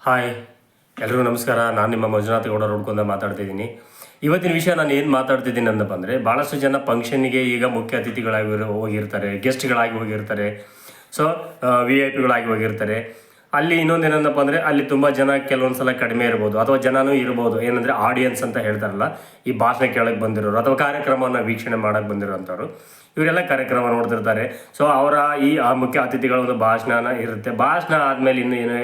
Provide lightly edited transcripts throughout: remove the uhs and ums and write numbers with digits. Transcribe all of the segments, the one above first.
Hi, ಎಲ್ರಿಗೂ ನಮಸ್ಕಾರ. ನಾನು ನಿಮ್ಮ ಮಂಜುನಾಥ್ ಗೌಡ ರೋಡ್ಕೊಂಡ ಮಾತಾಡ್ತಿದ್ದೀನಿ. ಇವತ್ತಿನ ವಿಷಯ ನಾನು ಏನು ಮಾತಾಡ್ತಿದ್ದೀನಿ ಅಂದಪ್ಪ ಅಂದರೆ, ಭಾಳಷ್ಟು ಜನ ಫಂಕ್ಷನ್ನಿಗೆ ಈಗ ಮುಖ್ಯ ಅತಿಥಿಗಳಾಗಿ ಹೋಗಿರ್ತಾರೆ, ಗೆಸ್ಟ್ಗಳಾಗಿ ಹೋಗಿರ್ತಾರೆ. ಸೊ VIP ಗಳಾಗಿ ಹೋಗಿರ್ತಾರೆ. ಅಲ್ಲಿ ಇನ್ನೊಂದೇನಂದಪ್ಪ ಅಂದರೆ, ಅಲ್ಲಿ ತುಂಬ ಜನ ಕೆಲವೊಂದು ಸಲ ಕಡಿಮೆ ಇರ್ಬೋದು ಅಥವಾ ಜನನೂ ಇರ್ಬೋದು. ಏನಂದರೆ ಆಡಿಯನ್ಸ್ ಅಂತ ಹೇಳ್ತಾರಲ್ಲ, ಈ ಭಾಷಣ ಕೇಳಕ್ಕೆ ಬಂದಿರೋರು ಅಥವಾ ಕಾರ್ಯಕ್ರಮವನ್ನು ವೀಕ್ಷಣೆ ಮಾಡೋಕ್ಕೆ ಬಂದಿರೋಂಥವ್ರು, ಇವರೆಲ್ಲ ಕಾರ್ಯಕ್ರಮ ನೋಡ್ತಿರ್ತಾರೆ. ಸೊ ಅವರ ಆ ಮುಖ್ಯ ಅತಿಥಿಗಳ ಒಂದು ಭಾಷಣ ಇರುತ್ತೆ. ಭಾಷಣ ಆದಮೇಲೆ ಇನ್ನು ಏನೇ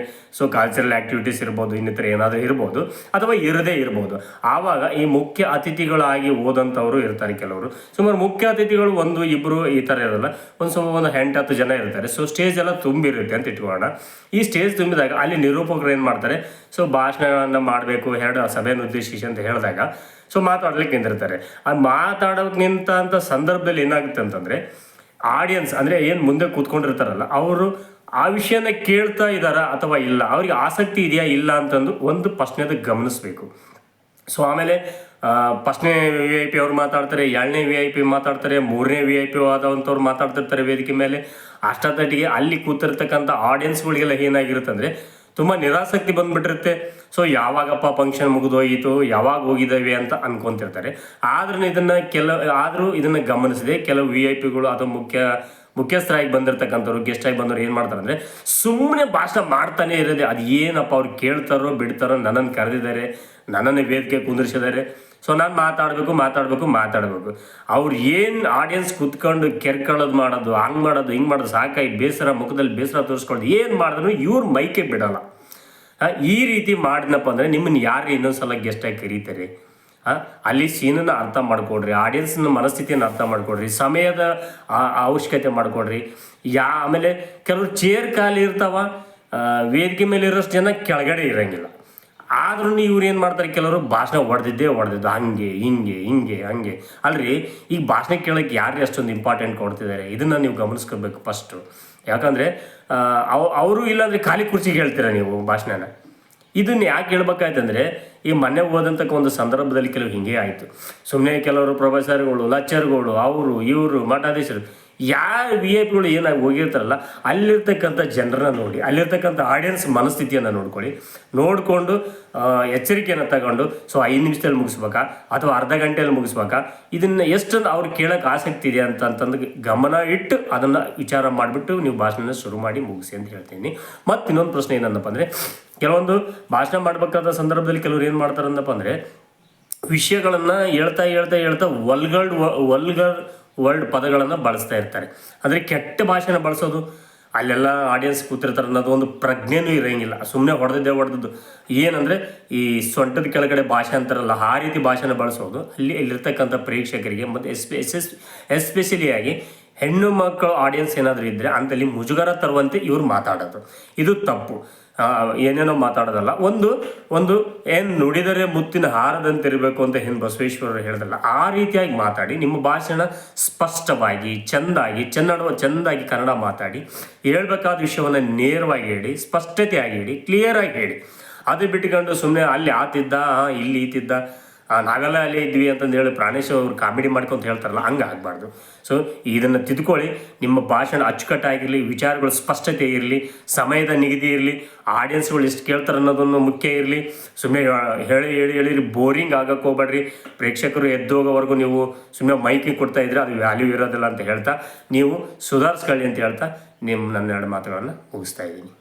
ಕಲ್ಚರಲ್ ಆ್ಯಕ್ಟಿವಿಟೀಸ್ ಇರ್ಬೋದು, ಇನ್ನಿತರ ಏನಾದರೂ ಇರ್ಬೋದು ಅಥವಾ ಇರದೇ ಇರ್ಬೋದು. ಆವಾಗ ಈ ಮುಖ್ಯ ಅತಿಥಿಗಳಾಗಿ ಹೋದಂಥವರು ಇರ್ತಾರೆ ಕೆಲವರು. ಸುಮಾರು ಮುಖ್ಯ ಅತಿಥಿಗಳು 1-2 ಈ ಥರ ಇರೋಲ್ಲ, ಒಂದು 8-10 ಜನ ಇರ್ತಾರೆ. ಸೊ ಸ್ಟೇಜ್ ಎಲ್ಲ ತುಂಬಿರುತ್ತೆ ಅಂತ ಇಟ್ಕೊಳ್ಳೋಣ. ಈ ಸ್ಟೇಜ್ ತುಂಬಿದಾಗ ಅಲ್ಲಿ ನಿರೂಪಕರು ಏನು ಮಾಡ್ತಾರೆ, ಭಾಷಣವನ್ನು ಮಾಡಬೇಕು, ಸಭೆಯನ್ನು ಉದ್ದೇಶಿಸಿ ಅಂತ ಹೇಳಿದಾಗ ಮಾತಾಡ್ಲಿಕ್ಕೆ ನಿಂತಿರ್ತಾರೆ. ಆ ಮಾತಾಡೋಕೆ ನಿಂತ ಸಂದರ್ಭದಲ್ಲಿ ಏನಾಗುತ್ತೆ ಅಂತಂದರೆ, ಆಡಿಯನ್ಸ್ ಅಂದರೆ ಏನು ಮುಂದೆ ಕೂತ್ಕೊಂಡಿರ್ತಾರಲ್ಲ, ಅವರು ಆ ವಿಷಯನ ಕೇಳ್ತಾ ಇದ್ದಾರಾ ಅಥವಾ ಇಲ್ಲ, ಅವ್ರಿಗೆ ಆಸಕ್ತಿ ಇದೆಯಾ ಇಲ್ಲ ಅಂತಂದು ಒಂದು ಪ್ರಶ್ನೆದು ಗಮನಿಸಬೇಕು. ಆಮೇಲೆ ಫಸ್ಟ್ನೇ VIP ಅವ್ರು ಮಾತಾಡ್ತಾರೆ, 2ನೇ VIP ಮಾತಾಡ್ತಾರೆ, 3ನೇ VIP ಆದಂಥವ್ರು ಮಾತಾಡ್ತಿರ್ತಾರೆ ವೇದಿಕೆ ಮೇಲೆ. ಅಷ್ಟೊತ್ತಿಗೆ ಅಲ್ಲಿ ಕೂತಿರ್ತಕ್ಕಂಥ ಆಡಿಯನ್ಸ್ಗಳಿಗೆಲ್ಲ ಏನಾಗಿರುತ್ತೆ ಅಂದರೆ, ತುಂಬ ನಿರಾಸಕ್ತಿ ಬಂದುಬಿಟ್ಟಿರುತ್ತೆ. ಯಾವಾಗಪ್ಪ ಫಂಕ್ಷನ್ ಮುಗಿದೋಗಿತ್ತು, ಯಾವಾಗ ಹೋಗಿದ್ದೇವೆ ಅಂತ ಅನ್ಕೊತಿರ್ತಾರೆ. ಆದರೂ ಇದನ್ನು ಗಮನಿಸಿದೆ ಕೆಲವು VIP ಗಳು ಅಥವಾ ಮುಖ್ಯಸ್ಥರಾಗಿ ಬಂದಿರತಕ್ಕಂಥವ್ರು, ಗೆಸ್ಟಾಗಿ ಬಂದವರು ಏನು ಮಾಡ್ತಾರೆ ಅಂದರೆ, ಸುಮ್ಮನೆ ಭಾಷಣ ಮಾಡ್ತಾನೆ ಇರೋದೆ. ಅದು ಏನಪ್ಪ ಅವ್ರು ಕೇಳ್ತಾರೋ ಬಿಡ್ತಾರೋ, ನನ್ನನ್ನು ಕರೆದಿದ್ದಾರೆ, ನನ್ನನ್ನು ವೇದಿಕೆ ಕುಂದಿರಿಸಿದ್ದಾರೆ, ನಾನು ಮಾತಾಡಬೇಕು. ಅವ್ರು ಏನು ಆಡಿಯನ್ಸ್ ಕೂತ್ಕೊಂಡು ಕೆರ್ಕೊಳ್ಳೋದು ಮಾಡೋದು, ಹಂಗೆ ಮಾಡೋದು, ಹಿಂಗೆ ಮಾಡೋದು, ಸಾಕಾಗಿ ಬೇಸರ, ಮುಖದಲ್ಲಿ ಬೇಸರ ತೋರಿಸ್ಕೊಳ್ಳೋದು, ಏನು ಮಾಡಿದ್ರು ಇವ್ರು ಮೈಕೆ ಬಿಡೋಲ್ಲ. ಈ ರೀತಿ ಮಾಡಿದ್ನಪ್ಪ ಅಂದರೆ ನಿಮ್ಮನ್ನು ಯಾರು ಇನ್ನೊಂದ್ಸಲ ಗೆಸ್ಟಾಗಿ ಕರೀತಾರೆ? ಅಲ್ಲಿ ಸೀನನ್ನು ಅರ್ಥ ಮಾಡ್ಕೊಡ್ರಿ, ಆಡಿಯನ್ಸ್ನ ಮನಸ್ಥಿತಿಯನ್ನು ಅರ್ಥ ಮಾಡ್ಕೊಡ್ರಿ, ಸಮಯದ ಅವಶ್ಯಕತೆ ಮಾಡ್ಕೊಡ್ರಿ. ಆಮೇಲೆ ಕೆಲವರು ಚೇರ್ ಖಾಲಿ ಇರ್ತಾವ, ವೇದಿಕೆ ಮೇಲೆ ಇರೋಷ್ಟು ಜನ ಕೆಳಗಡೆ ಇರೋಂಗಿಲ್ಲ. ಆದ್ರೂ ಇವ್ರು ಏನು ಮಾಡ್ತಾರೆ, ಕೆಲವರು ಭಾಷಣ ಹೊಡೆದಿದ್ದು ಹಂಗೆ ಹಿಂಗೆ ಅಲ್ರಿ. ಈಗ ಭಾಷಣ ಕೇಳೋಕ್ಕೆ ಯಾರು ಅಷ್ಟೊಂದು ಇಂಪಾರ್ಟೆಂಟ್ ಕೊಡ್ತಿದ್ದಾರೆ, ಇದನ್ನು ನೀವು ಗಮನಿಸ್ಕೋಬೇಕು ಫಸ್ಟು. ಯಾಕಂದರೆ ಅವರು ಇಲ್ಲಾಂದರೆ ಖಾಲಿ ಕುರ್ಚಿಗೆ ಹೇಳ್ತೀರ ನೀವು ಭಾಷಣನ. ಇದನ್ನು ಯಾಕೆ ಹೇಳ್ಬೇಕಾಯ್ತಂದರೆ, ಈ ಮೊನ್ನೆ ಓದಂತಕ್ಕ ಒಂದು ಸಂದರ್ಭದಲ್ಲಿ ಕೆಲವು ಹಿಂಗೆ ಆಯಿತು. ಸುಮ್ಮನೆ ಕೆಲವರು ಪ್ರೊಫೆಸರ್ಗಳು, ಲೆಕ್ಚರ್ಗಳು, ಅವರು ಇವರು ಮಠಾಧೀಶರು, ಯಾರು VIP ಗಳು ಏನಾಗಿ ಹೋಗಿರ್ತಾರಲ್ಲ, ಅಲ್ಲಿರ್ತಕ್ಕಂಥ ಜನರನ್ನ ನೋಡಿ, ಅಲ್ಲಿರ್ತಕ್ಕಂಥ ಆಡಿಯನ್ಸ್ ಮನಸ್ಥಿತಿಯನ್ನು ನೋಡಿಕೊಂಡು ಎಚ್ಚರಿಕೆಯನ್ನು ತಗೊಂಡು 5 ನಿಮಿಷದಲ್ಲಿ ಮುಗಿಸ್ಬೇಕಾ ಅಥವಾ ಅರ್ಧ ಗಂಟೆಯಲ್ಲಿ ಮುಗಿಸ್ಬೇಕಾ, ಇದನ್ನು ಎಷ್ಟೊಂದು ಅವ್ರು ಕೇಳೋಕ್ಕೆ ಆಸಕ್ತಿ ಇದೆ ಅಂತಂದು ಗಮನ ಇಟ್ಟು ಅದನ್ನು ವಿಚಾರ ಮಾಡಿಬಿಟ್ಟು ನೀವು ಭಾಷಣ ಶುರು ಮಾಡಿ ಮುಗಿಸಿ ಅಂತ ಹೇಳ್ತೀನಿ. ಮತ್ತು ಇನ್ನೊಂದು ಪ್ರಶ್ನೆ ಏನಂದಪ್ಪ ಅಂದರೆ, ಕೆಲವೊಂದು ಭಾಷಣ ಮಾಡಬೇಕಾದ ಸಂದರ್ಭದಲ್ಲಿ ಕೆಲವರು ಏನು ಮಾಡ್ತಾರಂದಪ್ಪ ಅಂದರೆ, ವಿಷಯಗಳನ್ನು ಹೇಳ್ತಾ ವಲ್ಗರ್ ವರ್ಡ್ ಪದಗಳನ್ನು ಬಳಸ್ತಾ ಇರ್ತಾರೆ. ಅಂದರೆ ಕೆಟ್ಟ ಭಾಷೆನ ಬಳಸೋದು, ಅಲ್ಲೆಲ್ಲ ಆಡಿಯನ್ಸ್ ಕೂತಿರ್ತಾರೆ ಅನ್ನೋದು ಒಂದು ಪ್ರಜ್ಞೆನೂ ಇರೋಂಗಿಲ್ಲ. ಸುಮ್ಮನೆ ಹೊಡೆದಿದ್ದು ಏನಂದರೆ, ಈ ಸೊಂಟದ ಕೆಳಗಡೆ ಭಾಷೆ ಅಂತಾರಲ್ಲ, ಆ ರೀತಿ ಭಾಷೆನ ಬಳಸೋದು ಇಲ್ಲಿರ್ತಕ್ಕಂಥ ಪ್ರೇಕ್ಷಕರಿಗೆ ಮತ್ತು ಎಸ್ಪೆಷಲಿಯಾಗಿ ಹೆಣ್ಣು ಮಕ್ಕಳು ಆಡಿಯನ್ಸ್ ಏನಾದರೂ ಇದ್ದರೆ ಅಂತಲ್ಲಿ ಮುಜುಗರ ತರುವಂತೆ ಇವ್ರು ಮಾತಾಡೋದು, ಇದು ತಪ್ಪು. ಏನೇನೋ ಮಾತಾಡೋದಲ್ಲ, ಒಂದು ಏನು ನುಡಿದರೆ ಮುತ್ತಿನ ಹಾರದಂತಿರಬೇಕು ಅಂತ ಹಿಂದೆ ಬಸವೇಶ್ವರರು ಹೇಳಿದ್ರಲ್ಲ, ಆ ರೀತಿಯಾಗಿ ಮಾತಾಡಿ ನಿಮ್ಮ ಭಾಷಣ ಸ್ಪಷ್ಟವಾಗಿ ಚೆಂದಾಗಿ ಕನ್ನಡ ಮಾತಾಡಿ, ಹೇಳ್ಬೇಕಾದ ವಿಷಯವನ್ನು ನೇರವಾಗಿ ಹೇಳಿ, ಸ್ಪಷ್ಟತೆಯಾಗಿ ಹೇಳಿ, ಕ್ಲಿಯರಾಗಿ ಹೇಳಿ. ಅದು ಬಿಟ್ಕೊಂಡು ಸುಮ್ಮನೆ ಅಲ್ಲಿ ಆತಿದ್ದ ಇಲ್ಲಿ ಈತಿದ್ದ, ನಾವೆಲ್ಲ ಅಲ್ಲೇ ಇದ್ವಿ ಅಂತಂದು ಹೇಳಿ ಪ್ರಾಣೇಶ್ ಅವರು ಕಾಮಿಡಿ ಮಾಡ್ಕೊಂತ ಹೇಳ್ತಾರಲ್ಲ, ಹಂಗೆ ಆಗಬಾರ್ದು. ಇದನ್ನು ತಿದ್ದುಕೊಳ್ಳಿ. ನಿಮ್ಮ ಭಾಷಣ ಅಚ್ಚುಕಟ್ಟಾಗಿರಲಿ, ವಿಚಾರಗಳು ಸ್ಪಷ್ಟತೆ ಇರಲಿ, ಸಮಯದ ನಿಗದಿ ಇರಲಿ, ಆಡಿಯನ್ಸ್ಗಳು ಎಷ್ಟು ಕೇಳ್ತಾರೆ ಅನ್ನೋದನ್ನು ಮುಖ್ಯ ಇರಲಿ. ಸುಮ್ಮನೆ ಹೇಳಿ ಬೋರಿಂಗ್ ಆಗಕ್ಕೆ ಹೋಗ್ಬೇಡ್ರಿ. ಪ್ರೇಕ್ಷಕರು ಎದ್ದೋಗೋವರೆಗೂ ನೀವು ಸುಮ್ಮನೆ ಮೈಕಿಗೆ ಕೊಡ್ತಾ ಇದ್ರೆ ಅದು ವ್ಯಾಲ್ಯೂ ಇರೋದಿಲ್ಲ ಅಂತ ಹೇಳ್ತಾ, ನೀವು ಸುಧಾರಿಸ್ಕೊಳ್ಳಿ ಅಂತ ಹೇಳ್ತಾ ನನ್ನ 2 ಮಾತುಗಳನ್ನು ಮುಗಿಸ್ತಾ ಇದ್ದೀನಿ.